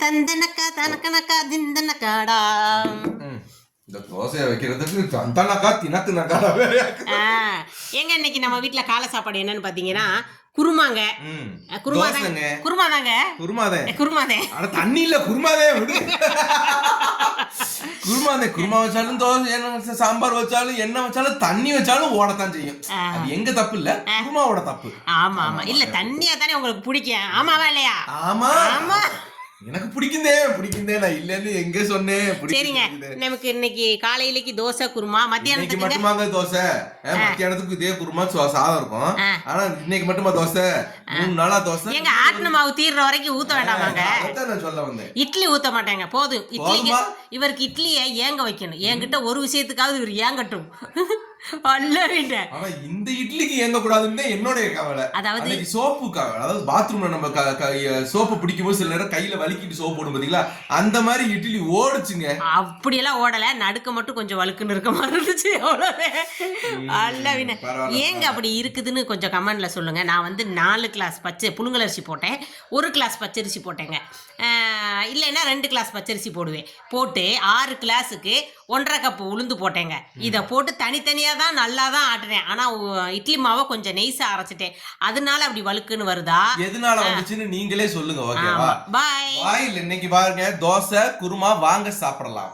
தந்தனக்கா தனக்கனக்கா திந்தனக்காடா. இந்த தோசையை வைக்கிறதுக்கு தந்தனக்கா தினக்குனக்கா வேற. ஏங்க இன்னைக்கு நம்ம வீட்டுல காலை சாப்பாடு என்னன்னு பாத்தீங்கன்னா குருமாங்க. குருமாதாங்க. குருமாதே. ஆனா தண்ணி இல்ல குருமாதே. குருமா வச்சாலும் தோசை என்ன சாம்பார் வச்சாலும் என்ன வச்சாலும் தண்ணி வச்சாலும் ஓடத்தான் செய்யும். அது எங்க தப்பு இல்ல, குருமாவோட தப்பு. ஆமா ஆமா இல்ல தண்ணியா தானே உங்களுக்கு பிடிக்கும். ஆமாவா இல்லையா? ஆமா எனக்கு பிடிக்குந்தே நான் இல்லன்னு எங்க சொன்னேன். சரிங்க, நமக்கு இன்னைக்கு காலையிலக்கு தோசை குருமா, மத்தியானத்துக்கு மட்டுமாங்க தோசை, மத்தியானத்துக்கு இதே குருமா சாதம் இருக்கும். ஆனா இன்னைக்கு மட்டுமா தோசை? 3 நாளா தோசை. எங்க ஆட்டின மாவு தீர்ற வரைக்கும் ஊத்த வேண்டாமாங்க? நான் சொல்ல வந்தேன். இட்லி ஊத்த மாட்டேங்க, போதும். இட்லிக்கு இவருக்கு இட்லியை ஏங்க வைக்கணும். என்கிட்ட ஒரு விஷயத்துக்காவது இவர் ஏங்கட்டும். இந்த இட்லிக்கு ஏங்க கூடாதுன்னு என்னோட கவலை. அதாவது சோப்பு கவலை. அதாவது பாத்ரூம்ல நம்ம சோப்பு பிடிக்கும் போது சில நேரம் கையில வலிக்கிட்டு சோப்பு போடும் பாத்தீங்களா, அந்த மாதிரி இட்லி ஓடுச்சுங்க. அப்படியெல்லாம் ஓடல, நடுக்க மட்டும் கொஞ்சம் வழுக்குன்னு இருக்க மாதிரி இருந்துச்சு. ஏங்க அப்படி இருக்குதுன்னு கொஞ்சம் கமெண்ட்ல சொல்லுங்க. நான் வந்து 4 கிளாஸ் புழுங்கலரிசி போட்டேன், 1 கிளாஸ் பச்சரிசி போட்டேங்க. இல்லைன்னா 2 கிளாஸ் பச்சரிசி போடுவேன். போட்டு 6 கிளாஸுக்கு 1.5 கப்பு உளுந்து போட்டேங்க. இதை போட்டு தனித்தனியாக தான் நல்லா தான் ஆட்டுறேன். ஆனால் இட்லி மாவை கொஞ்சம் நெய்ஸா அரைச்சிட்டேன், அதனால அப்படி வழுக்குன்னு வருதா? எதனால வந்துச்சுன்னு நீங்களே சொல்லுங்க. ஓகேவா? பாய். இன்னைக்கு பாருங்க தோசை குருமா, வாங்க சாப்பிடலாம்.